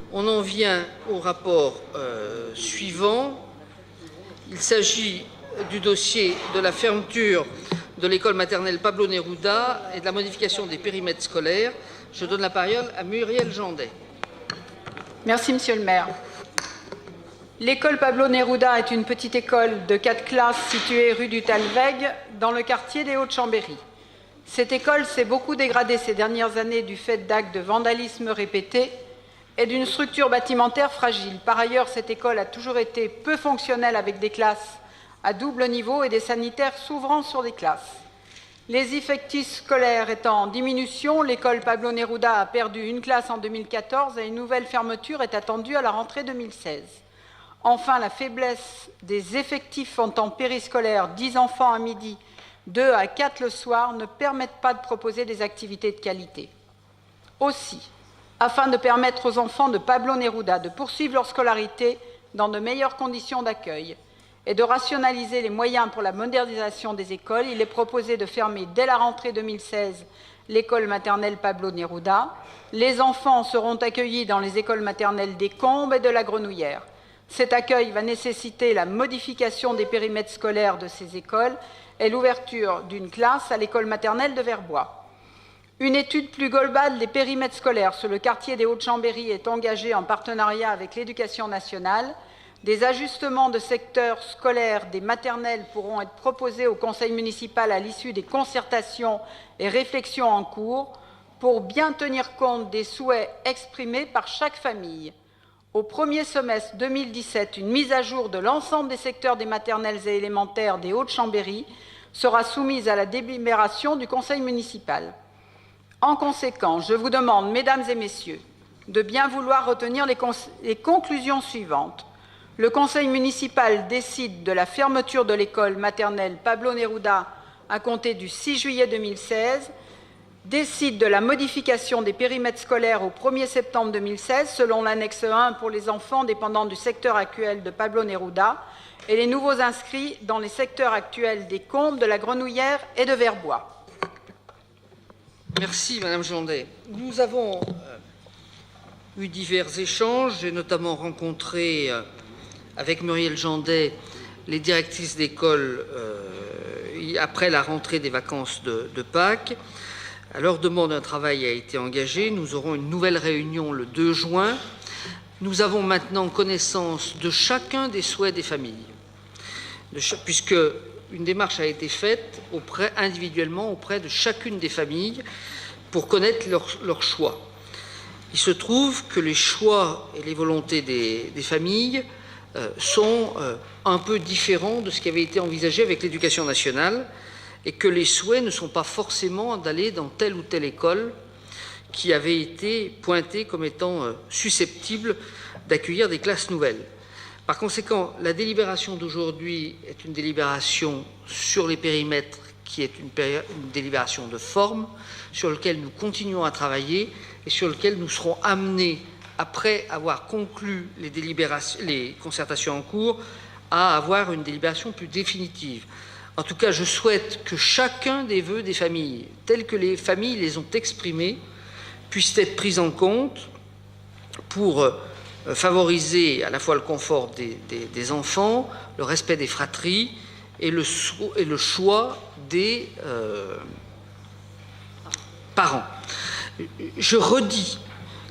On en vient au rapport suivant. Il s'agit du dossier de la fermeture de l'école maternelle Pablo Neruda et de la modification des périmètres scolaires. Je donne la parole à Muriel Jandet. Merci, Monsieur le maire. L'école Pablo Neruda est une petite école de 4 classes située rue du Talweg, dans le quartier des Hauts-de-Chambéry. Cette école s'est beaucoup dégradée ces dernières années du fait d'actes de vandalisme répétés et d'une structure bâtimentaire fragile. Par ailleurs, cette école a toujours été peu fonctionnelle avec des classes à double niveau et des sanitaires s'ouvrant sur des classes. Les effectifs scolaires étant en diminution, l'école Pablo Neruda a perdu une classe en 2014 et une nouvelle fermeture est attendue à la rentrée 2016. Enfin, la faiblesse des effectifs en temps périscolaire, 10 enfants à midi, 2 à 4 le soir, ne permettent pas de proposer des activités de qualité. Aussi, afin de permettre aux enfants de Pablo Neruda de poursuivre leur scolarité dans de meilleures conditions d'accueil et de rationaliser les moyens pour la modernisation des écoles, il est proposé de fermer dès la rentrée 2016 l'école maternelle Pablo Neruda. Les enfants seront accueillis dans les écoles maternelles des Combes et de la Grenouillère. Cet accueil va nécessiter la modification des périmètres scolaires de ces écoles et l'ouverture d'une classe à l'école maternelle de Verbois. Une étude plus globale des périmètres scolaires sur le quartier des Hauts-de-Chambéry est engagée en partenariat avec l'Éducation nationale. Des ajustements de secteurs scolaires des maternelles pourront être proposés au conseil municipal à l'issue des concertations et réflexions en cours pour bien tenir compte des souhaits exprimés par chaque famille. Au premier semestre 2017, une mise à jour de l'ensemble des secteurs des maternelles et élémentaires des Hauts-de-Chambéry sera soumise à la délibération du conseil municipal. En conséquence, je vous demande, mesdames et messieurs, de bien vouloir retenir les conclusions suivantes. Le conseil municipal décide de la fermeture de l'école maternelle Pablo Neruda à compter du 6 juillet 2016, décide de la modification des périmètres scolaires au 1er septembre 2016 selon l'annexe 1 pour les enfants dépendant du secteur actuel de Pablo Neruda et les nouveaux inscrits dans les secteurs actuels des Combes, de la Grenouillère et de Verbois. Merci Madame Jandet. Nous avons eu divers échanges. J'ai notamment rencontré avec Muriel Jandet les directrices d'école après la rentrée des vacances de Pâques. À leur demande, un travail a été engagé. Nous aurons une nouvelle réunion le 2 juin. Nous avons maintenant connaissance de chacun des souhaits des familles, puisque une démarche a été faite individuellement auprès de chacune des familles pour connaître leur choix. Il se trouve que les choix et les volontés des familles sont un peu différents de ce qui avait été envisagé avec l'Éducation nationale et que les souhaits ne sont pas forcément d'aller dans telle ou telle école qui avait été pointée comme étant susceptible d'accueillir des classes nouvelles. Par conséquent, la délibération d'aujourd'hui est une délibération sur les périmètres qui est une délibération de forme sur laquelle nous continuons à travailler et sur laquelle nous serons amenés, après avoir conclu les concertations en cours, à avoir une délibération plus définitive. En tout cas, je souhaite que chacun des vœux des familles, tels que les familles les ont exprimés, puissent être pris en compte pour favoriser à la fois le confort des enfants, le respect des fratries et le choix des parents. Je redis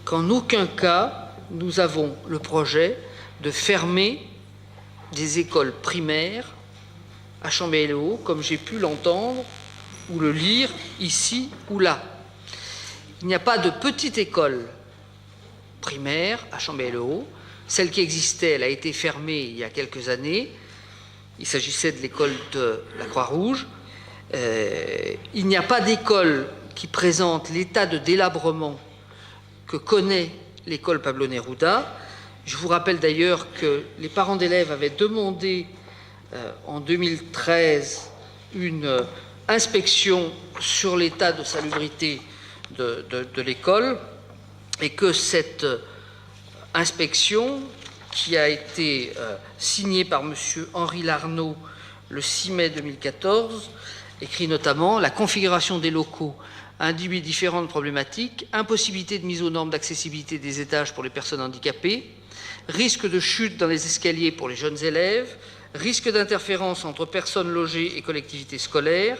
qu'en aucun cas, nous avons le projet de fermer des écoles primaires à Chambéry-le-Haut, comme j'ai pu l'entendre ou le lire ici ou là. Il n'y a pas de petite école primaire à Chambéry-le-Haut. Celle qui existait, elle a été fermée il y a quelques années. Il s'agissait de l'école de la Croix-Rouge. Il n'y a pas d'école qui présente l'état de délabrement que connaît l'école Pablo Neruda. Je vous rappelle d'ailleurs que les parents d'élèves avaient demandé en 2013 une inspection sur l'état de salubrité de l'école et que cette inspection, qui a été signée par M. Henri Larnaud le 6 mai 2014, écrit notamment « La configuration des locaux induit différentes problématiques, impossibilité de mise aux normes d'accessibilité des étages pour les personnes handicapées, risque de chute dans les escaliers pour les jeunes élèves, risque d'interférence entre personnes logées et collectivités scolaires.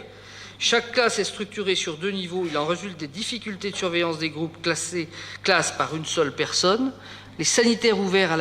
Chaque classe est structurée sur 2 niveaux. Il en résulte des difficultés de surveillance des groupes classes par une seule personne. Les sanitaires ouverts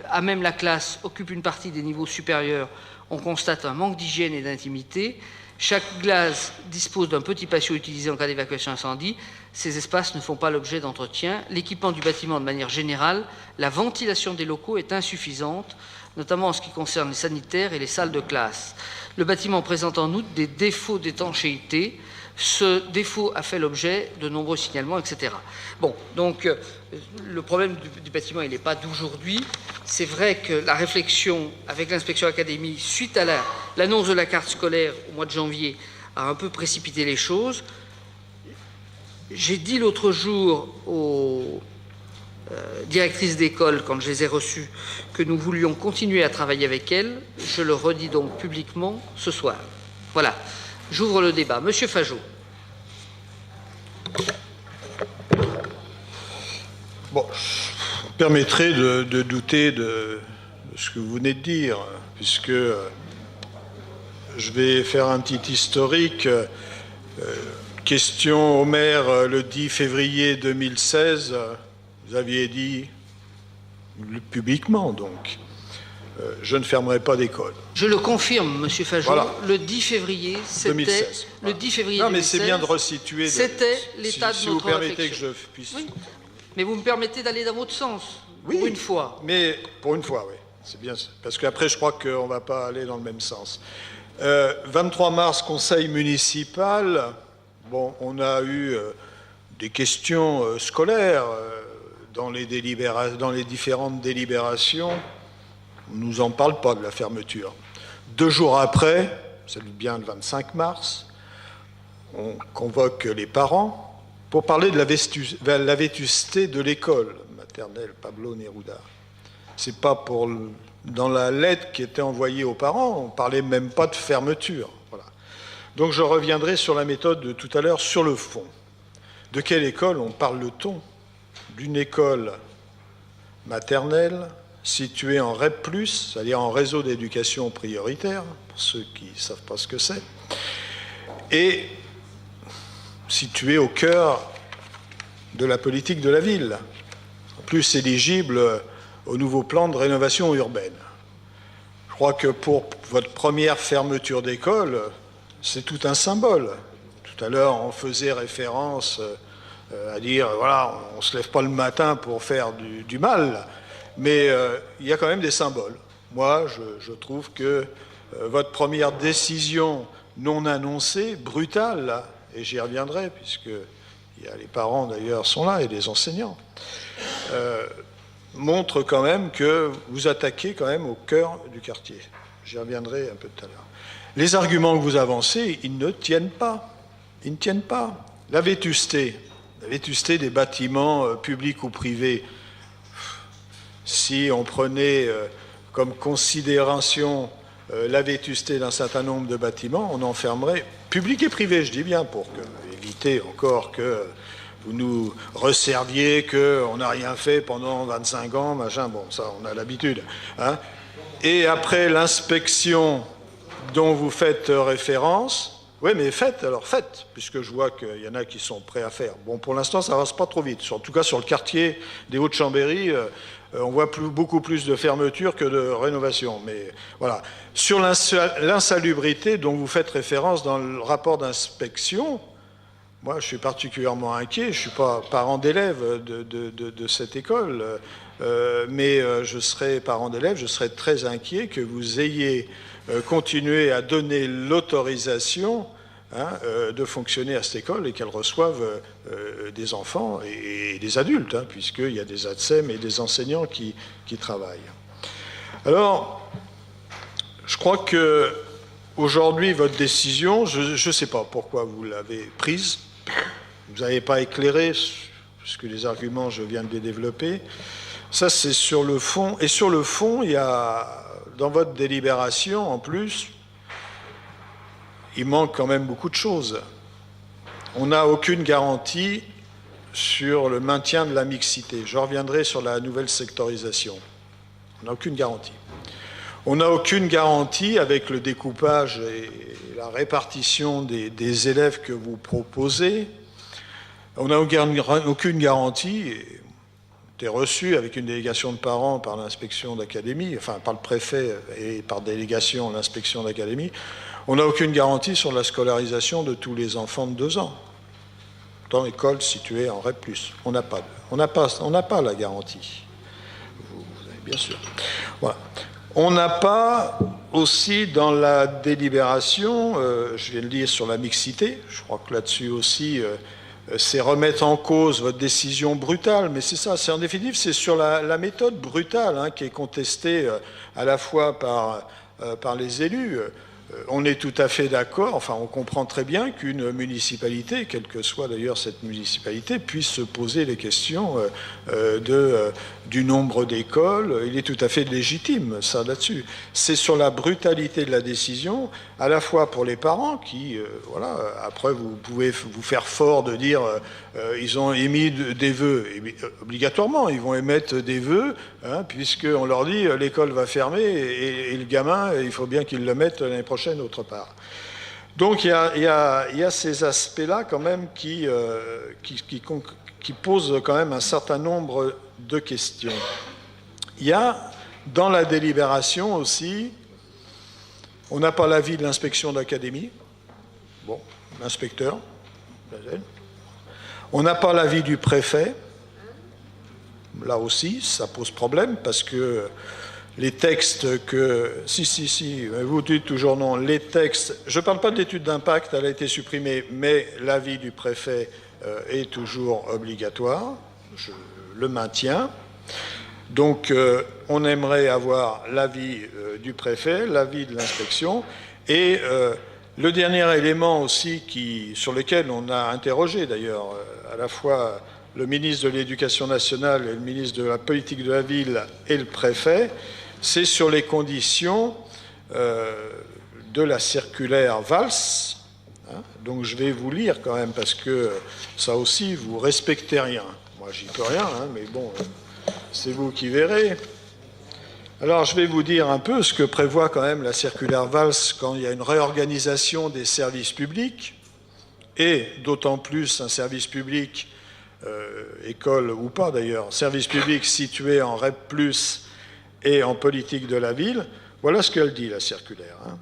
à même la classe occupent une partie des niveaux supérieurs. On constate un manque d'hygiène et d'intimité. Chaque classe dispose d'un petit patio utilisé en cas d'évacuation incendie. Ces espaces ne font pas l'objet d'entretien. L'équipement du bâtiment, de manière générale, la ventilation des locaux est insuffisante, notamment en ce qui concerne les sanitaires et les salles de classe. Le bâtiment présente en outre des défauts d'étanchéité. Ce défaut a fait l'objet de nombreux signalements, etc. Bon, donc le problème du bâtiment, il n'est pas d'aujourd'hui. C'est vrai que la réflexion avec l'inspection académique, suite à l'annonce de la carte scolaire au mois de janvier, a un peu précipité les choses. J'ai dit l'autre jour aux directrices d'école, quand je les ai reçues, que nous voulions continuer à travailler avec elles. Je le redis donc publiquement ce soir. Voilà. J'ouvre le débat. Monsieur Fajot. Bon, vous permettrez de douter de ce que vous venez de dire, puisque je vais faire un petit historique. Question au maire le 10 février 2016, vous aviez dit publiquement donc. Je ne fermerai pas d'école. Je le confirme, Monsieur Fajot. Voilà. Le 10 février, c'était 2016. le 10 février. Non, mais 2016, c'est bien de resituer. C'était l'état de si notre vous permettez réflexion. que je puisse. Oui. Mais vous me permettez d'aller dans votre sens. Oui, pour une fois. Mais pour une fois, oui. C'est bien ça. Parce qu'après, je crois qu'on ne va pas aller dans le même sens. 23 mars, conseil municipal. Bon, on a eu des questions scolaires dans les différentes délibérations. On ne nous en parle pas de la fermeture. 2 jours après, c'est bien le 25 mars, on convoque les parents pour parler de la vétusté de l'école maternelle Pablo Neruda. C'est pas pour dans la lettre qui était envoyée aux parents, on ne parlait même pas de fermeture. Voilà. Donc je reviendrai sur la méthode de tout à l'heure, sur le fond. De quelle école on parle-t-on? D'une école maternelle située en REP+, c'est-à-dire en réseau d'éducation prioritaire, pour ceux qui ne savent pas ce que c'est, et située au cœur de la politique de la ville, en plus éligible au nouveau plan de rénovation urbaine. Je crois que pour votre première fermeture d'école, c'est tout un symbole. Tout à l'heure, on faisait référence à dire, voilà, on ne se lève pas le matin pour faire du mal, mais il y a quand même des symboles. Moi, je trouve que votre première décision non annoncée, brutale, là, et j'y reviendrai, puisque les parents d'ailleurs sont là, et les enseignants, montre quand même que vous attaquez quand même au cœur du quartier. J'y reviendrai un peu tout à l'heure. Les arguments que vous avancez, ils ne tiennent pas. Ils ne tiennent pas. La vétusté des bâtiments publics ou privés, si on prenait comme considération la vétusté d'un certain nombre de bâtiments, on enfermerait, public et privé, je dis bien, pour éviter encore que vous nous resserviez qu'on n'a rien fait pendant 25 ans, machin, bon, ça, on a l'habitude. Hein. Et après l'inspection dont vous faites référence, oui, mais faites, puisque je vois qu'il y en a qui sont prêts à faire. Bon, pour l'instant, ça ne avance pas trop vite. En tout cas, sur le quartier des Hauts-de-Chambéry, on voit beaucoup plus de fermetures que de rénovations. Mais voilà. Sur l'insalubrité dont vous faites référence dans le rapport d'inspection, moi, je suis particulièrement inquiet. Je ne suis pas parent d'élève de cette école, mais je serai parent d'élève, je serai très inquiet que vous ayez continué à donner l'autorisation de fonctionner à cette école et qu'elle reçoive des enfants et des adultes, puisqu'il y a des ATSEM et des enseignants qui travaillent. Alors, je crois que aujourd'hui, votre décision, je ne sais pas pourquoi vous l'avez prise, vous n'avez pas éclairé, puisque les arguments, je viens de les développer. Ça, c'est sur le fond. Et sur le fond, il y a, dans votre délibération, en plus, il manque quand même beaucoup de choses. on n'a aucune garantie sur le maintien de la mixité. Je reviendrai sur la nouvelle sectorisation. On n'a aucune garantie. On n'a aucune garantie avec le découpage et la répartition des élèves que vous proposez. On n'a aucune garantie, été reçu avec une délégation de parents par l'inspection d'académie, enfin par le préfet et par délégation l'inspection d'académie. On n'a aucune garantie sur la scolarisation de tous les enfants de 2 ans dans l'école située en REP+. On n'a pas la garantie. Vous avez bien sûr. Voilà. On n'a pas aussi dans la délibération, je viens de lire sur la mixité, je crois que là-dessus aussi, c'est remettre en cause votre décision brutale, mais c'est ça, c'est en définitive, c'est sur la méthode brutale hein, qui est contestée à la fois par les élus. On est tout à fait d'accord, enfin on comprend très bien qu'une municipalité, quelle que soit d'ailleurs cette municipalité, puisse se poser les questions du nombre d'écoles. Il est tout à fait légitime, ça, là-dessus. C'est sur la brutalité de la décision, à la fois pour les parents qui, voilà, après vous pouvez vous faire fort de dire ils ont émis des vœux, obligatoirement, ils vont émettre des vœux, hein, puisqu'on leur dit l'école va fermer et le gamin, il faut bien qu'il le mette l'année prochaine autre part. Donc il y a ces aspects-là quand même qui posent quand même un certain nombre de questions. Il y a dans la délibération aussi, on n'a pas l'avis de l'inspection d'académie, bon, l'inspecteur, on n'a pas l'avis du préfet, là aussi ça pose problème parce que les textes que... Si, vous dites toujours non. Les textes... Je ne parle pas de l'étude d'impact, elle a été supprimée, mais l'avis du préfet est toujours obligatoire. Je le maintiens. Donc, on aimerait avoir l'avis du préfet, l'avis de l'inspection. Et le dernier élément aussi sur lequel on a interrogé, d'ailleurs, à la fois le ministre de l'Éducation nationale et le ministre de la Politique de la Ville et le préfet, c'est sur les conditions de la circulaire Valls. Hein, donc je vais vous lire quand même, parce que ça aussi, vous respectez rien. Moi, j'y peux rien, hein, mais bon, c'est vous qui verrez. Alors, je vais vous dire un peu ce que prévoit quand même la circulaire Valls quand il y a une réorganisation des services publics, et d'autant plus un service public, école ou pas d'ailleurs, service public situé en REP+, et en politique de la ville, voilà ce qu'elle dit, la circulaire. Hein.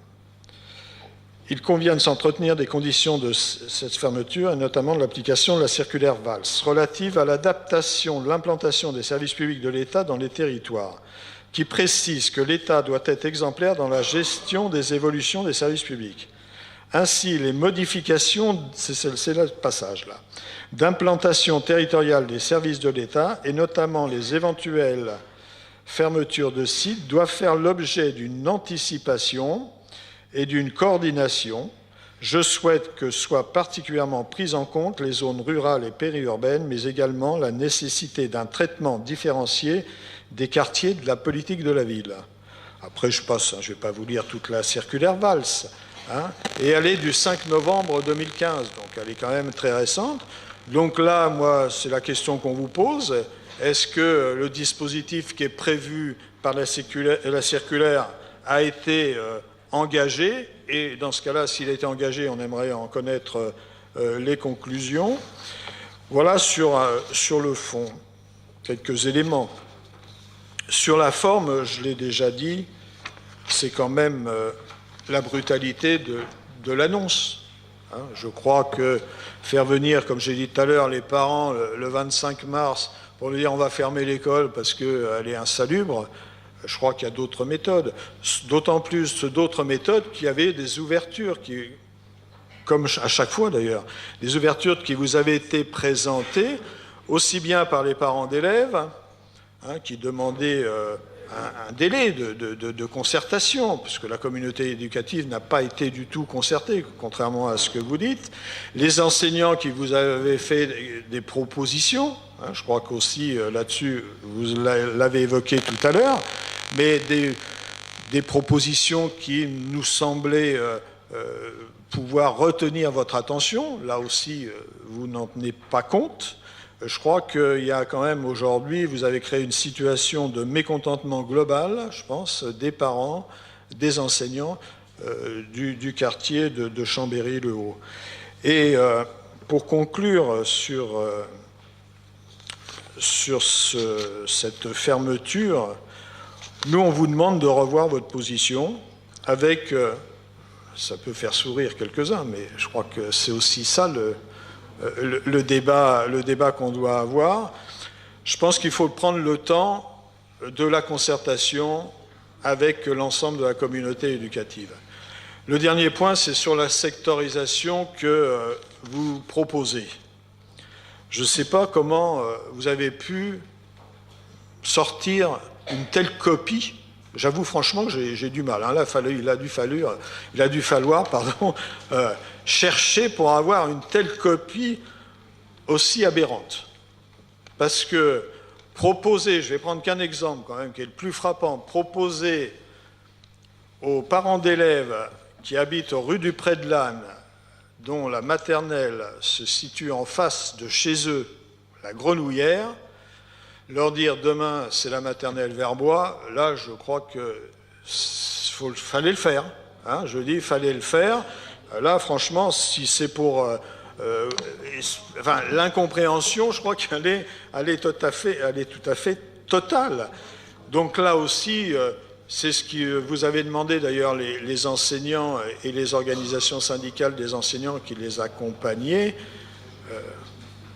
Il convient de s'entretenir des conditions de cette fermeture, et notamment de l'application de la circulaire Valls, relative à l'adaptation de l'implantation des services publics de l'État dans les territoires, qui précise que l'État doit être exemplaire dans la gestion des évolutions des services publics. Ainsi, les modifications, c'est le passage là, d'implantation territoriale des services de l'État, et notamment les éventuelles fermeture de sites doivent faire l'objet d'une anticipation et d'une coordination. Je souhaite que soient particulièrement prises en compte les zones rurales et périurbaines, mais également la nécessité d'un traitement différencié des quartiers de la politique de la ville. Après, je passe, je ne vais pas vous lire toute la circulaire Valls, hein, et elle est du 5 novembre 2015, donc elle est quand même très récente. Donc là, moi, c'est la question qu'on vous pose. Est-ce que le dispositif qui est prévu par la circulaire a été engagé? Et dans ce cas-là, s'il a été engagé, on aimerait en connaître les conclusions. Voilà sur le fond, quelques éléments. Sur la forme, je l'ai déjà dit, c'est quand même la brutalité de l'annonce. Hein, je crois que faire venir, comme j'ai dit tout à l'heure, les parents le 25 mars... pour lui dire on va fermer l'école parce qu'elle est insalubre, je crois qu'il y a d'autres méthodes. D'autant plus d'autres méthodes qui avaient des ouvertures, comme à chaque fois d'ailleurs, des ouvertures qui vous avaient été présentées, aussi bien par les parents d'élèves, hein, qui demandaient un délai de concertation, puisque la communauté éducative n'a pas été du tout concertée, contrairement à ce que vous dites, les enseignants qui vous avaient fait des propositions, hein, je crois qu'aussi là-dessus, vous l'avez évoqué tout à l'heure, mais des propositions qui nous semblaient pouvoir retenir votre attention. Là aussi, vous n'en tenez pas compte. Je crois qu'il y a quand même aujourd'hui, vous avez créé une situation de mécontentement global, je pense, des parents, des enseignants du quartier de Chambéry-le-Haut. Et pour conclure sur cette fermeture, nous, on vous demande de revoir votre position avec, ça peut faire sourire quelques-uns, mais je crois que c'est aussi ça le débat qu'on doit avoir. Je pense qu'il faut prendre le temps de la concertation avec l'ensemble de la communauté éducative. Le dernier point, c'est sur la sectorisation que vous proposez. Je ne sais pas comment vous avez pu sortir une telle copie. J'avoue franchement que j'ai du mal. Hein. Là, il a dû falloir chercher pour avoir une telle copie aussi aberrante. Parce que proposer, je vais prendre qu'un exemple quand même qui est le plus frappant, proposer aux parents d'élèves qui habitent rue du Pré de l'Âne, dont la maternelle se situe en face de chez eux, la Grenouillère, leur dire demain c'est la maternelle Verbois, là je crois que fallait le faire. Hein, je dis fallait le faire. Là franchement, si c'est pour l'incompréhension, je crois qu'elle est tout à fait totale. Donc là aussi, c'est ce que vous avez demandé d'ailleurs les enseignants et les organisations syndicales des enseignants qui les accompagnaient.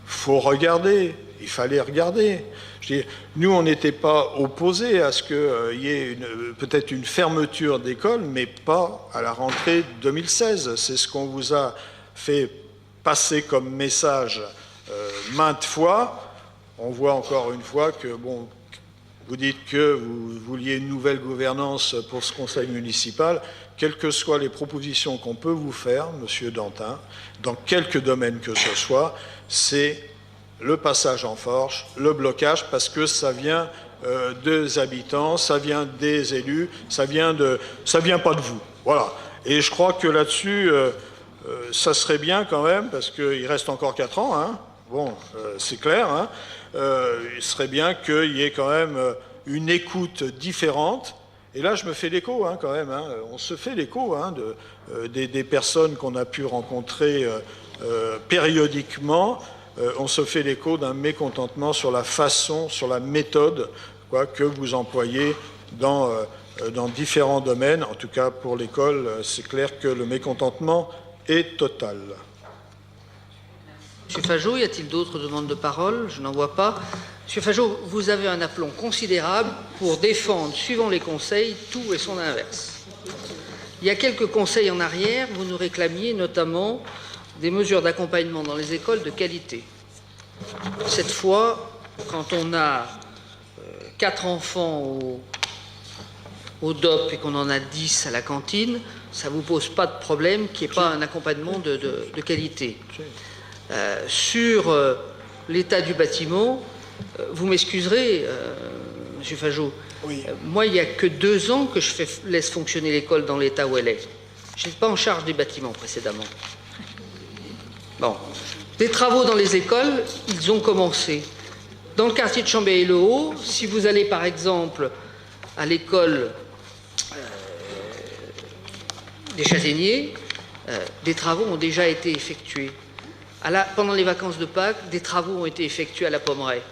Faut regarder, il fallait regarder. Je dis, nous, on n'était pas opposés à ce qu'il y ait peut-être une fermeture d'école, mais pas à la rentrée 2016. C'est ce qu'on vous a fait passer comme message maintes fois. On voit encore une fois que, bon, vous dites que vous vouliez une nouvelle gouvernance pour ce conseil municipal. Quelles que soient les propositions qu'on peut vous faire, Monsieur Dantin, dans quelque domaine que ce soit, c'est le passage en force, le blocage, parce que ça vient des habitants, ça vient des élus, ça vient pas de vous. Voilà. Et je crois que là-dessus, ça serait bien quand même, parce qu'il reste encore 4 ans, hein. Bon, c'est clair, hein. Il serait bien qu'il y ait quand même une écoute différente. Et là, je me fais l'écho, hein, quand même. Hein. On se fait l'écho hein, des personnes qu'on a pu rencontrer périodiquement. On se fait l'écho d'un mécontentement sur la façon, sur la méthode que vous employez dans différents domaines. En tout cas, pour l'école, c'est clair que le mécontentement est total. Monsieur Fajot, y a-t-il d'autres demandes de parole? Je n'en vois pas. Monsieur Fajot, vous avez un aplomb considérable pour défendre, suivant les conseils, tout et son inverse. Il y a quelques conseils en arrière, vous nous réclamiez notamment des mesures d'accompagnement dans les écoles de qualité. Cette fois, quand on a 4 enfants au DOP et qu'on en a 10 à la cantine, ça ne vous pose pas de problème qu'il n'y ait pas un accompagnement de qualité. Sur l'état du bâtiment, vous m'excuserez, Monsieur Fajot, oui. Moi, il n'y a que 2 ans que je laisse fonctionner l'école dans l'état où elle est. Je n'étais pas en charge des bâtiments précédemment. Bon. Des travaux dans les écoles, ils ont commencé. Dans le quartier de Chambéry-le-Haut, si vous allez par exemple à l'école des Châtaigniers, des travaux ont déjà été effectués. Pendant les vacances de Pâques, des travaux ont été effectués à la Pommeraye.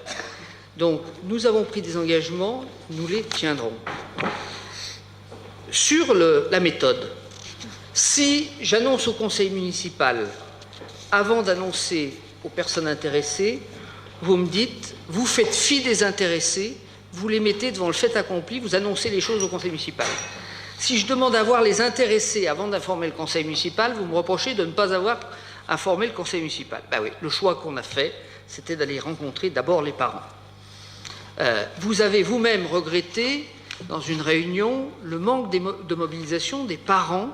Donc, nous avons pris des engagements, nous les tiendrons. Sur la méthode, si j'annonce au conseil municipal, avant d'annoncer aux personnes intéressées, vous me dites, vous faites fi des intéressés, vous les mettez devant le fait accompli, vous annoncez les choses au conseil municipal. Si je demande à voir les intéressés avant d'informer le conseil municipal, vous me reprochez de ne pas avoir informé le conseil municipal. Ben oui, le choix qu'on a fait, c'était d'aller rencontrer d'abord les parents. Vous avez vous-même regretté, dans une réunion, le manque de mobilisation des parents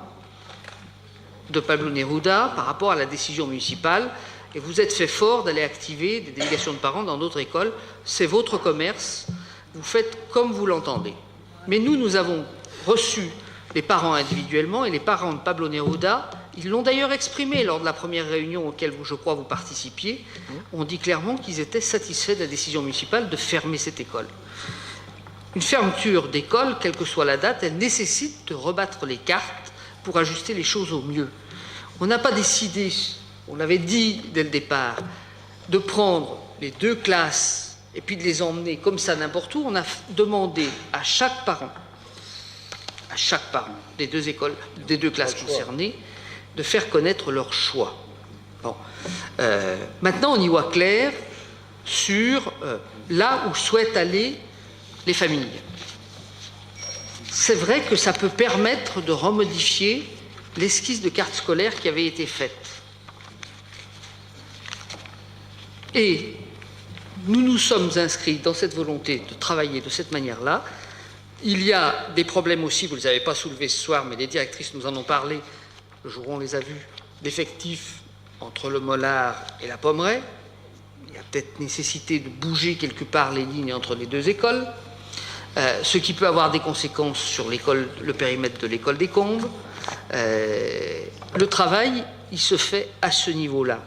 de Pablo Neruda par rapport à la décision municipale, et vous êtes fait fort d'aller activer des délégations de parents dans d'autres écoles. C'est votre commerce, vous faites comme vous l'entendez. Mais nous avons reçu les parents individuellement et les parents de Pablo Neruda, ils l'ont d'ailleurs exprimé lors de la première réunion auquel je crois vous participiez, ont dit clairement qu'ils étaient satisfaits de la décision municipale de fermer cette école. Une fermeture d'école, quelle que soit la date, elle nécessite de rebattre les cartes pour ajuster les choses au mieux. On n'a pas décidé, on l'avait dit dès le départ, de prendre les 2 classes et puis de les emmener comme ça n'importe où. On a demandé à chaque parent des 2 écoles, des 2 classes concernées, de faire connaître leur choix. Bon. Maintenant, on y voit clair sur là où souhaitent aller les familles. C'est vrai que ça peut permettre de remodifier l'esquisse de carte scolaire qui avait été faite. Et nous nous sommes inscrits dans cette volonté de travailler de cette manière-là. Il y a des problèmes aussi, vous ne les avez pas soulevés ce soir, mais les directrices nous en ont parlé, le jour où on les a vus, d'effectifs entre le Mollard et la Pommeraye. Il y a peut-être nécessité de bouger quelque part les lignes entre les 2 écoles, ce qui peut avoir des conséquences sur le périmètre de l'école des Combes. Le travail, il se fait à ce niveau-là.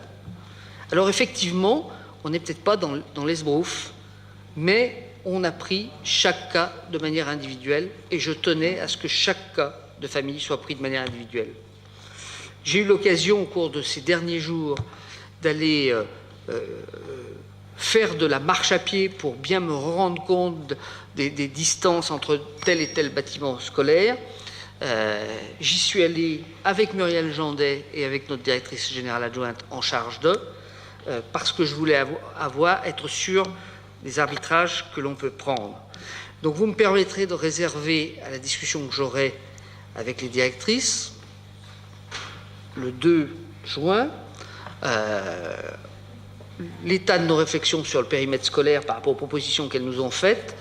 Alors effectivement, on n'est peut-être pas dans l'esbrouf, mais on a pris chaque cas de manière individuelle et je tenais à ce que chaque cas de famille soit pris de manière individuelle. J'ai eu l'occasion au cours de ces derniers jours d'aller faire de la marche à pied pour bien me rendre compte des distances entre tel et tel bâtiment scolaire. J'y suis allé avec Muriel Jandet et avec notre directrice générale adjointe en charge d'eux, parce que je voulais être sûr des arbitrages que l'on peut prendre. Donc vous me permettrez de réserver à la discussion que j'aurai avec les directrices le 2 juin l'état de nos réflexions sur le périmètre scolaire par rapport aux propositions qu'elles nous ont faites,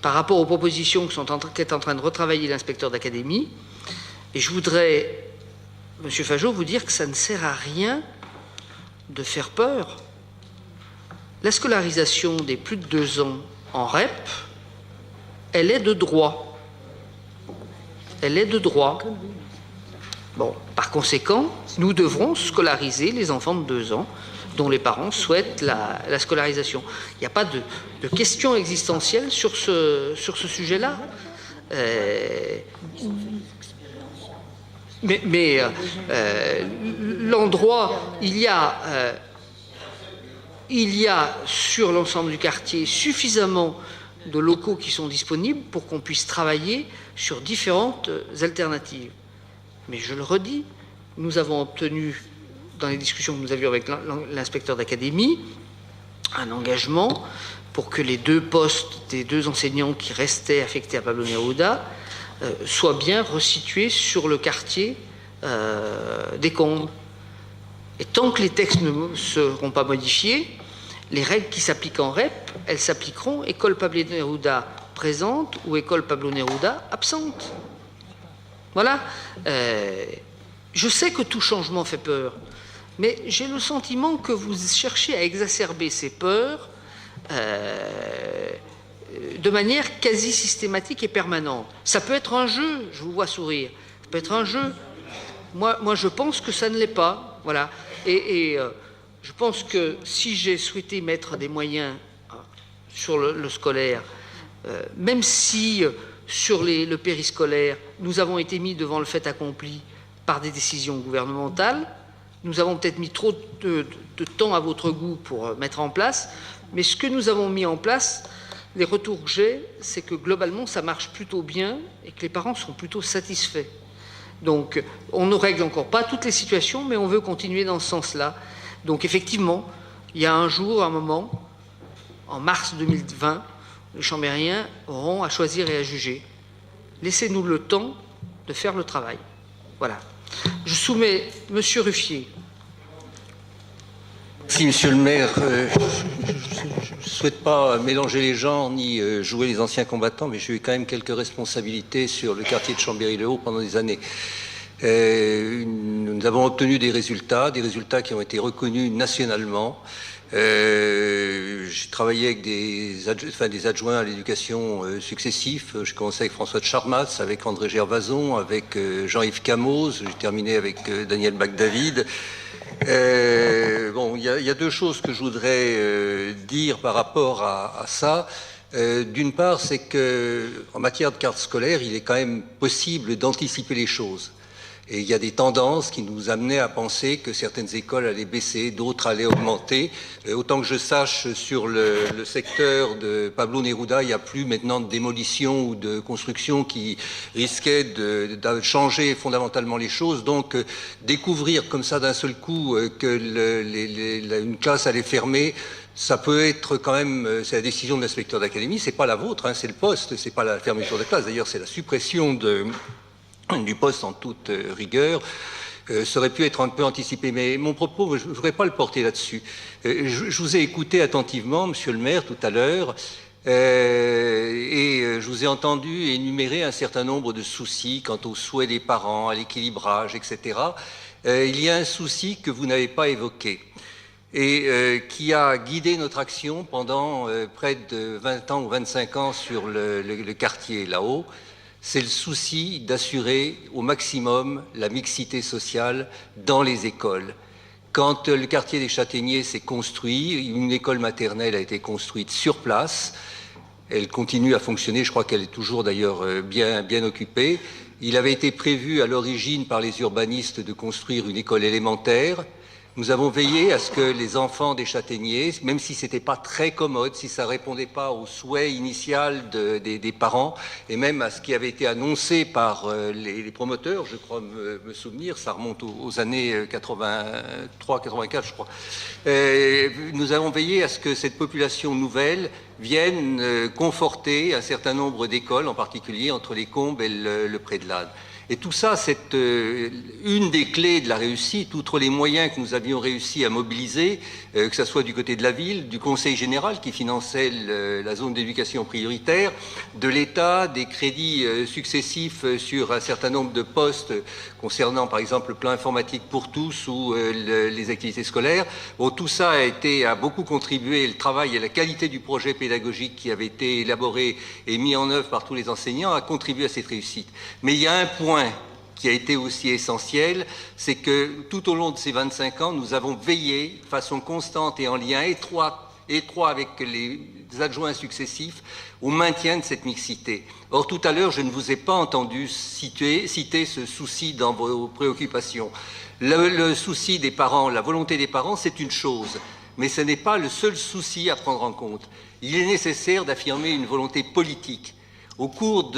par rapport aux propositions qu'est en train de retravailler l'inspecteur d'académie. Et je voudrais, M. Fajot, vous dire que ça ne sert à rien de faire peur. La scolarisation des plus de 2 ans en REP, elle est de droit. Elle est de droit. Bon, par conséquent, nous devrons scolariser les enfants de 2 ans dont les parents souhaitent la scolarisation. Il n'y a pas de question existentielle sur ce sujet-là. Mais l'endroit, il y a sur l'ensemble du quartier suffisamment de locaux qui sont disponibles pour qu'on puisse travailler sur différentes alternatives. Mais je le redis, nous avons obtenu, dans les discussions que nous avions avec l'inspecteur d'académie, un engagement pour que les 2 postes des 2 enseignants qui restaient affectés à Pablo Neruda soient bien resitués sur le quartier des Combes. Et tant que les textes ne seront pas modifiés, les règles qui s'appliquent en REP, elles s'appliqueront école Pablo Neruda présente ou école Pablo Neruda absente. Voilà. Je sais que tout changement fait peur, mais j'ai le sentiment que vous cherchez à exacerber ces peurs de manière quasi systématique et permanente. Ça peut être un jeu, je vous vois sourire, ça peut être un jeu. Moi je pense que ça ne l'est pas. Voilà. Et je pense que si j'ai souhaité mettre des moyens sur le scolaire, même si sur le périscolaire, nous avons été mis devant le fait accompli par des décisions gouvernementales, nous avons peut-être mis trop de temps à votre goût pour mettre en place, mais ce que nous avons mis en place, les retours que j'ai, c'est que globalement ça marche plutôt bien et que les parents sont plutôt satisfaits. Donc on ne règle encore pas toutes les situations, mais on veut continuer dans ce sens-là. Donc effectivement, il y a un jour, un moment, en mars 2020, les Chambériens auront à choisir et à juger. Laissez-nous le temps de faire le travail. Voilà. Je soumets M. Ruffier. Merci, Monsieur le maire. Je ne souhaite pas mélanger les gens ni jouer les anciens combattants, mais j'ai eu quand même quelques responsabilités sur le quartier de Chambéry-le-Haut pendant des années. Nous avons obtenu des résultats qui ont été reconnus nationalement. J'ai travaillé avec des adjoints à l'éducation successifs. J'ai commencé avec François de Charmas, avec André Gervason, avec Jean-Yves Camoz. J'ai terminé avec Daniel Bacdavid. Bon, il y a deux choses que je voudrais dire par rapport à ça. D'une part, c'est que en matière de carte scolaire, il est quand même possible d'anticiper les choses. Et il y a des tendances qui nous amenaient à penser que certaines écoles allaient baisser, d'autres allaient augmenter. Autant que je sache, sur le secteur de Pablo Neruda, il n'y a plus maintenant de démolition ou de construction qui risquait de changer fondamentalement les choses. Donc, découvrir comme ça d'un seul coup que une classe allait fermer, ça peut être quand même, c'est la décision de l'inspecteur d'académie, c'est pas la vôtre, hein, c'est le poste, c'est pas la fermeture de classe. D'ailleurs, c'est la suppression du poste en toute rigueur. Ça aurait pu être un peu anticipé, mais mon propos, je ne voudrais pas le porter là-dessus. Je vous ai écouté attentivement, monsieur le maire, tout à l'heure, et je vous ai entendu énumérer un certain nombre de soucis quant aux souhaits des parents, à l'équilibrage, etc. Il y a un souci que vous n'avez pas évoqué et qui a guidé notre action pendant près de 20 ans ou 25 ans sur le quartier là-haut. C'est le souci d'assurer au maximum la mixité sociale dans les écoles. Quand le quartier des Châtaigniers s'est construit, une école maternelle a été construite sur place. Elle continue à fonctionner, je crois qu'elle est toujours d'ailleurs bien occupée. Il avait été prévu à l'origine par les urbanistes de construire une école élémentaire. Nous avons veillé à ce que les enfants des Châtaigniers, même si c'était pas très commode, si ça répondait pas au souhait initial des parents, et même à ce qui avait été annoncé par les promoteurs, je crois me souvenir, ça remonte aux années 83, 84, je crois. Nous avons veillé à ce que cette population nouvelle vienne conforter un certain nombre d'écoles, en particulier entre les Combes et le Pré-de-Lade. Et tout ça, c'est une des clés de la réussite, outre les moyens que nous avions réussi à mobiliser, que ce soit du côté de la ville, du Conseil général qui finançait la zone d'éducation prioritaire, de l'État, des crédits successifs sur un certain nombre de postes concernant par exemple le plan informatique pour tous ou les activités scolaires. Bon, tout ça a beaucoup contribué, le travail et la qualité du projet pédagogique qui avait été élaboré et mis en œuvre par tous les enseignants a contribué à cette réussite. Mais il y a un point qui a été aussi essentiel, c'est que tout au long de ces 25 ans, nous avons veillé de façon constante et en lien étroit avec les adjoints successifs au maintien de cette mixité. Or, tout à l'heure, je ne vous ai pas entendu citer ce souci dans vos préoccupations. Le souci des parents, la volonté des parents, c'est une chose, mais ce n'est pas le seul souci à prendre en compte. Il est nécessaire d'affirmer une volonté politique. Au cours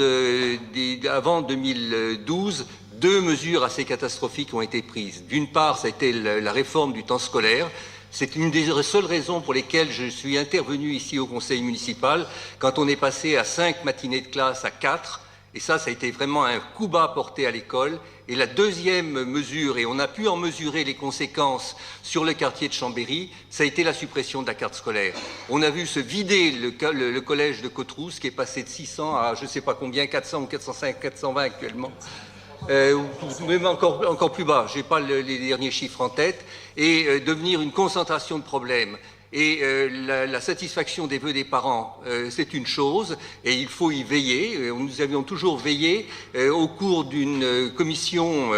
avant 2012, deux mesures assez catastrophiques ont été prises. D'une part, ça a été la réforme du temps scolaire. C'est une des seules raisons pour lesquelles je suis intervenu ici au conseil municipal, quand on est passé à 5 matinées de classe à 4. Et ça a été vraiment un coup bas porté à l'école. Et la deuxième mesure, et on a pu en mesurer les conséquences sur le quartier de Chambéry, ça a été la suppression de la carte scolaire. On a vu se vider le collège de Cotrousse, qui est passé de 600 à je ne sais pas combien, 400 ou 405, 420 actuellement. Même encore plus bas, je n'ai pas les derniers chiffres en tête, et devenir une concentration de problèmes. Et la satisfaction des vœux des parents, c'est une chose, et il faut y veiller. Nous avions toujours veillé au cours d'une commission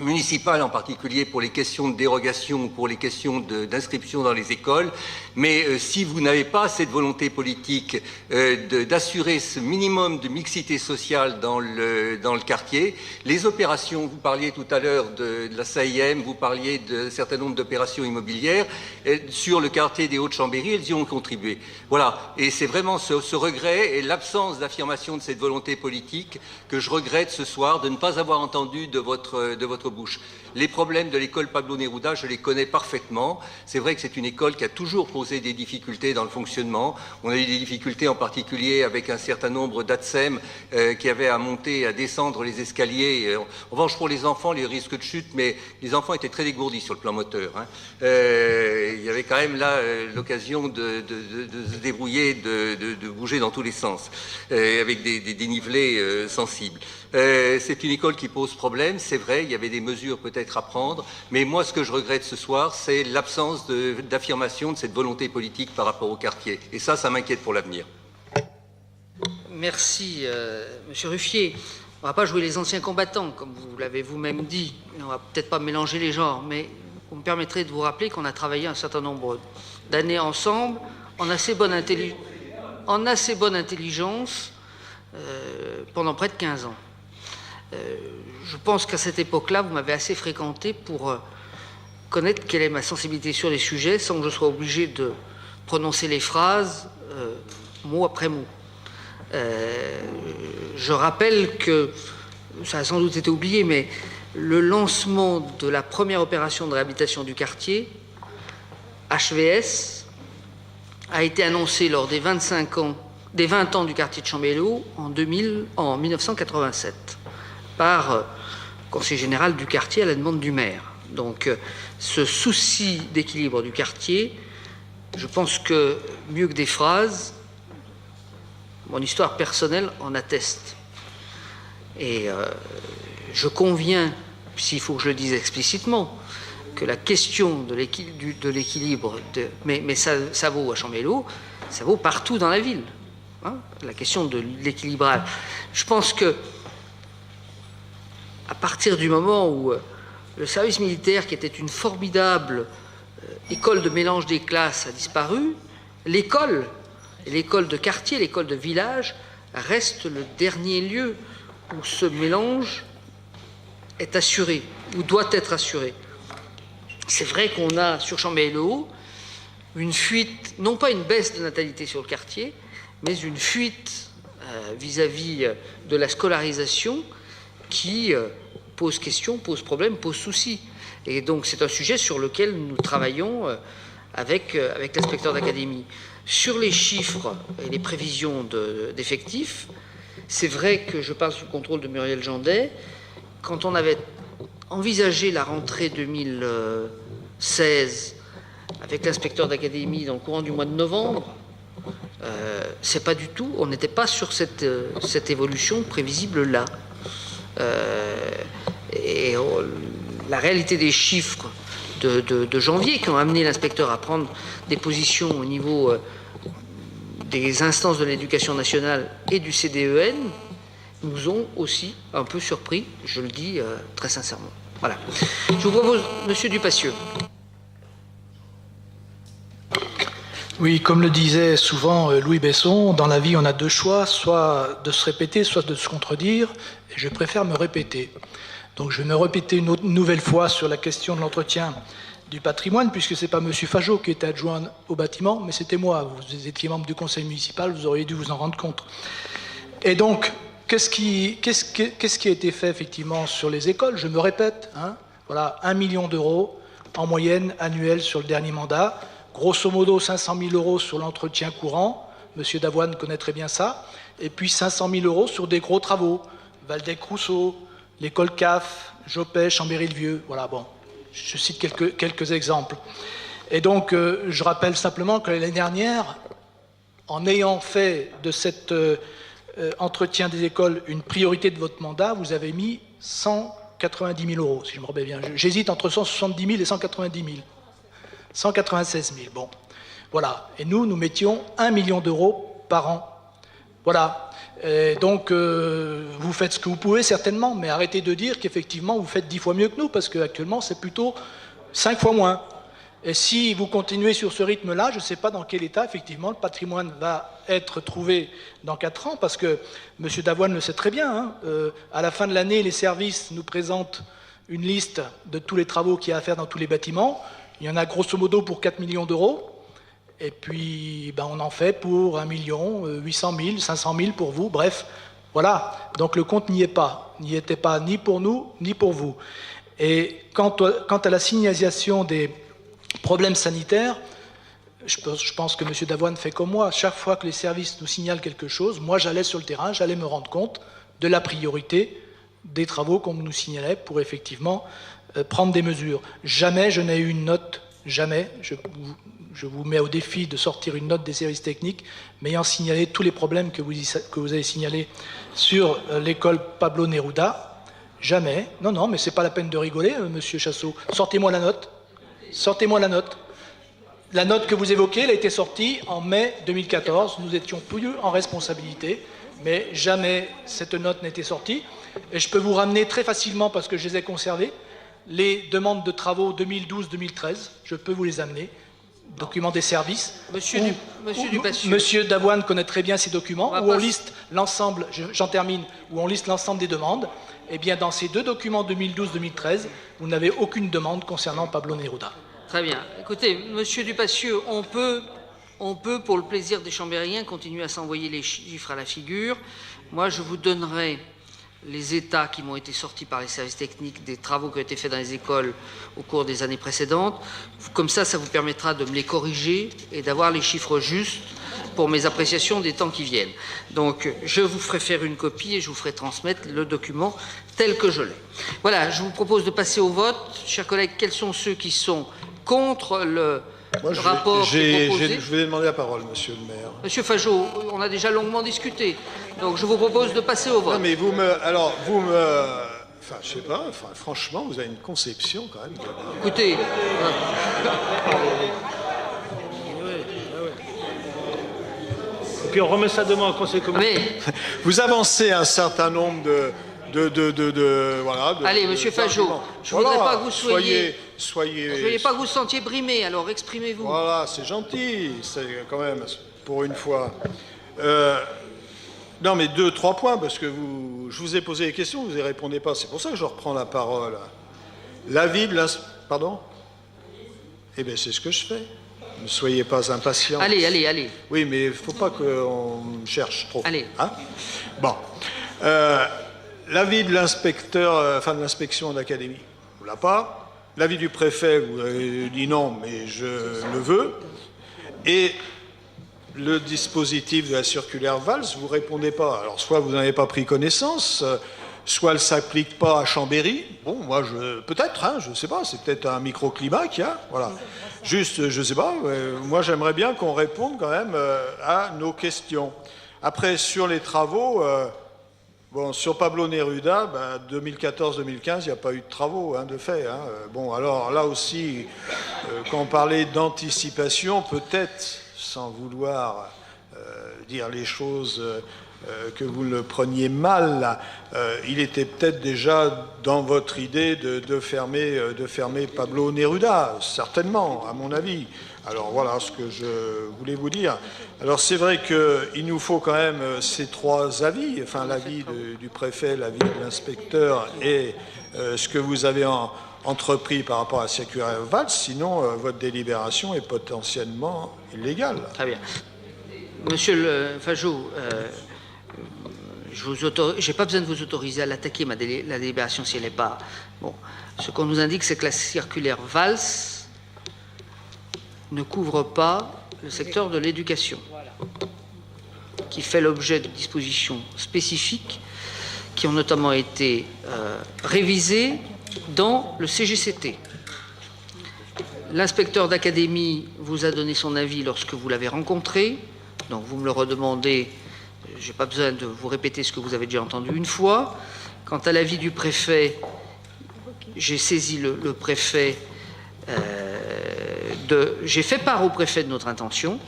municipale, en particulier pour les questions de dérogation ou pour les questions d'inscription dans les écoles. Mais si vous n'avez pas cette volonté politique d'assurer ce minimum de mixité sociale dans le quartier, les opérations, vous parliez tout à l'heure de la SAIM, vous parliez d'un certain nombre d'opérations immobilières sur le quartier des Hauts-de-Chambéry, elles y ont contribué. Voilà, et c'est vraiment ce regret et l'absence d'affirmation de cette volonté politique que je regrette ce soir de ne pas avoir entendu de votre bouche. Les problèmes de l'école Pablo Neruda, je les connais parfaitement. C'est vrai que c'est une école qui a toujours posé des difficultés dans le fonctionnement. On a eu des difficultés en particulier avec un certain nombre d'ATSEM qui avaient à monter, à descendre les escaliers. En revanche, pour les enfants, les risques de chute, mais les enfants étaient très dégourdis sur le plan moteur. Il y avait quand même là l'occasion de se débrouiller, de bouger dans tous les sens, avec des dénivelés sensibles. C'est une école qui pose problème, c'est vrai, il y avait des mesures peut-être à prendre. Mais moi, ce que je regrette ce soir, c'est l'absence d'affirmation de cette volonté politique par rapport au quartier. Et ça m'inquiète pour l'avenir. Merci, Monsieur Ruffier. On ne va pas jouer les anciens combattants, comme vous l'avez vous-même dit. On ne va peut-être pas mélanger les genres, mais vous me permettrez de vous rappeler qu'on a travaillé un certain nombre d'années ensemble, en assez bonne intelligence, pendant près de 15 ans. Je pense qu'à cette époque-là, vous m'avez assez fréquenté pour connaître quelle est ma sensibilité sur les sujets, sans que je sois obligé de prononcer les phrases mot après mot. Je rappelle que, ça a sans doute été oublié, mais le lancement de la première opération de réhabilitation du quartier, HVS, a été annoncé lors des 20 ans du quartier de Chambello en 1987 par le conseiller général du quartier à la demande du maire. Donc ce souci d'équilibre du quartier, je pense que mieux que des phrases, mon histoire personnelle en atteste. Et je conviens, s'il faut que je le dise explicitement, que la question de l'équilibre, mais ça vaut à Chambello, ça vaut partout dans la ville. Hein, la question de l'équilibrage. Je pense que à partir du moment où le service militaire, qui était une formidable école de mélange des classes, a disparu, l'école de quartier, l'école de village, reste le dernier lieu où ce mélange est assuré, ou doit être assuré. C'est vrai qu'on a sur Chambello une fuite, non pas une baisse de natalité sur le quartier, mais une fuite vis-à-vis de la scolarisation qui pose question, pose problème, pose souci. Et donc c'est un sujet sur lequel nous travaillons avec l'inspecteur d'académie. Sur les chiffres et les prévisions d'effectifs, c'est vrai que je parle sous le contrôle de Muriel Jandet. Quand on avait envisagé la rentrée 2016 avec l'inspecteur d'académie dans le courant du mois de novembre, c'est pas du tout, on n'était pas sur cette évolution prévisible-là. La réalité des chiffres de janvier qui ont amené l'inspecteur à prendre des positions au niveau des instances de l'éducation nationale et du CDEN nous ont aussi un peu surpris, je le dis très sincèrement. Voilà. Je vous propose, Monsieur Dupassieux. Oui, comme le disait souvent Louis Besson, dans la vie on a deux choix, soit de se répéter, soit de se contredire, et je préfère me répéter. Donc je vais me répéter une nouvelle fois sur la question de l'entretien du patrimoine, puisque ce n'est pas M. Fajot qui était adjoint au bâtiment, mais c'était moi. Vous étiez membre du conseil municipal, vous auriez dû vous en rendre compte. Et donc, qu'est-ce qui a été fait effectivement sur les écoles? Je me répète, hein, voilà, 1 million d'euros en moyenne annuelle sur le dernier mandat. Grosso modo, 500 000 euros sur l'entretien courant. M. Davoine connaît très bien ça. Et puis 500 000 euros sur des gros travaux. Valdec-Rousseau, l'école CAF, Jopet, Chambéry-le-Vieux. Voilà, bon. Je cite quelques exemples. Et donc, je rappelle simplement que l'année dernière, en ayant fait de cet entretien des écoles une priorité de votre mandat, vous avez mis 190 000 euros, si je me rappelle bien. J'hésite entre 170 000 et 190 000. 196 000, bon. Voilà. Et nous mettions 1 million d'euros par an. Voilà. Et donc, vous faites ce que vous pouvez, certainement, mais arrêtez de dire qu'effectivement, vous faites 10 fois mieux que nous, parce qu'actuellement, c'est plutôt 5 fois moins. Et si vous continuez sur ce rythme-là, je ne sais pas dans quel état, effectivement, le patrimoine va être trouvé dans 4 ans, parce que M. Davoine le sait très bien, hein, à la fin de l'année, les services nous présentent une liste de tous les travaux qu'il y a à faire dans tous les bâtiments. Il y en a grosso modo pour 4 millions d'euros. Et puis, ben, on en fait pour 1 800 000, 500 000 pour vous. Bref, voilà. Donc le compte n'y est pas. N'y était pas ni pour nous, ni pour vous. Et quant à la signalisation des problèmes sanitaires, je pense que M. Davoine fait comme moi. Chaque fois que les services nous signalent quelque chose, moi j'allais sur le terrain, j'allais me rendre compte de la priorité des travaux qu'on nous signalait pour effectivement prendre des mesures. Jamais je n'ai eu une note, jamais, je vous mets au défi de sortir une note des services techniques, m'ayant signalé tous les problèmes que vous avez signalés sur l'école Pablo Neruda. Jamais. Non, non, mais c'est pas la peine de rigoler, monsieur Chassot. Sortez-moi la note. Sortez-moi la note. La note que vous évoquez, elle a été sortie en mai 2014. Nous étions plus en responsabilité, mais jamais cette note n'était sortie. Et je peux vous ramener très facilement, parce que je les ai conservées, les demandes de travaux 2012-2013. Je peux vous les amener. Documents des services. Monsieur Dupassieux. Monsieur Davoine connaît très bien ces documents, où on liste l'ensemble, j'en termine, où on liste l'ensemble des demandes. Eh bien, dans ces deux documents 2012-2013, vous n'avez aucune demande concernant Pablo Neruda. Très bien. Écoutez, monsieur Dupassieux, on peut, pour le plaisir des Chambériens, continuer à s'envoyer les chiffres à la figure. Moi, je vous donnerai les états qui m'ont été sortis par les services techniques des travaux qui ont été faits dans les écoles au cours des années précédentes. Comme ça, ça vous permettra de me les corriger et d'avoir les chiffres justes pour mes appréciations des temps qui viennent. Donc, je vous ferai faire une copie et je vous ferai transmettre le document tel que je l'ai. Voilà, je vous propose de passer au vote. Chers collègues, quels sont ceux qui sont contre le rapport qui est proposé? Je vais demander la parole, monsieur le maire. Monsieur Fajot, on a déjà longuement discuté. Donc, je vous propose de passer au vote. Non, mais enfin, je sais pas, enfin, franchement, vous avez une conception quand même. Écoutez... Et puis on remet ça demain au conseil communautaire. Mais... Vous avancez un certain nombre voilà. Allez, monsieur Fajot, je ne voudrais pas que vous soyez... Je ne voulais pas que vous vous sentiez brimé, alors exprimez-vous. Voilà, c'est gentil, c'est quand même, pour une fois. Non, mais 2-3 points, parce que je vous ai posé des questions, vous n'y répondez pas. C'est pour ça que je reprends la parole. L'avis de la... Pardon? Eh bien, c'est ce que je fais. Ne soyez pas impatients. Allez. Oui, mais il ne faut pas qu'on cherche trop. Allez. Hein? Bon. L'avis de l'inspecteur, de l'inspection d'académie, vous ne l'avez pas. L'avis du préfet, vous avez dit non, mais je le veux. Et le dispositif de la circulaire Valls, vous ne répondez pas. Alors, soit vous n'en avez pas pris connaissance, soit elle ne s'applique pas à Chambéry. Bon, moi, peut-être, hein, je ne sais pas, c'est peut-être un microclimat qu'il y a. Voilà. Juste, je ne sais pas, moi, j'aimerais bien qu'on réponde quand même à nos questions. Après, sur les travaux... Bon, sur Pablo Neruda, 2014-2015, il n'y a pas eu de travaux, de fait. Bon, alors là aussi, quand on parlait d'anticipation, peut-être, sans vouloir dire les choses que vous le preniez mal, il était peut-être déjà dans votre idée de fermer Pablo Neruda, certainement, à mon avis. Alors voilà ce que je voulais vous dire. Alors c'est vrai qu'il nous faut quand même ces trois avis, enfin l'avis du préfet, l'avis de l'inspecteur et ce que vous avez entrepris par rapport à la circulaire Valls, sinon votre délibération est potentiellement illégale. Très bien. Monsieur Fajot, je n'ai pas besoin de vous autoriser à l'attaquer, la délibération, si elle n'est pas... Bon, ce qu'on nous indique, c'est que la circulaire Valls ne couvre pas le secteur de l'éducation, qui fait l'objet de dispositions spécifiques qui ont notamment été révisées dans le CGCT. L'inspecteur d'académie vous a donné son avis lorsque vous l'avez rencontré, donc vous me le redemandez, je n'ai pas besoin de vous répéter ce que vous avez déjà entendu une fois. Quant à l'avis du préfet, j'ai saisi le préfet, j'ai fait part au préfet de notre intention,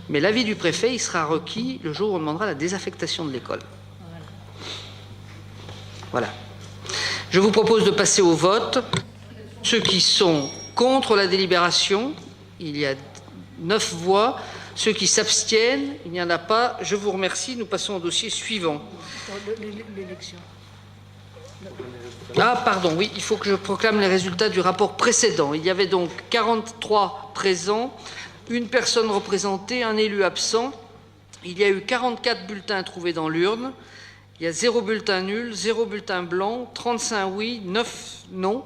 mais l'avis du préfet, il sera requis le jour où on demandera la désaffectation de l'école. Voilà. Je vous propose de passer au vote. Ceux qui sont contre la délibération, il y a 9 voix. Ceux qui s'abstiennent, il n'y en a pas. Je vous remercie. Nous passons au dossier suivant. L'élection. Ah, pardon, oui, il faut que je proclame les résultats du rapport précédent. Il y avait donc 43 présents, une personne représentée, un élu absent. Il y a eu 44 bulletins trouvés dans l'urne. Il y a 0 bulletin nul, 0 bulletin blanc, 35 oui, 9 non.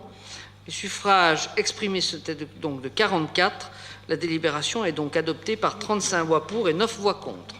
Les suffrages exprimés c'était donc de 44. La délibération est donc adoptée par 35 voix pour et 9 voix contre.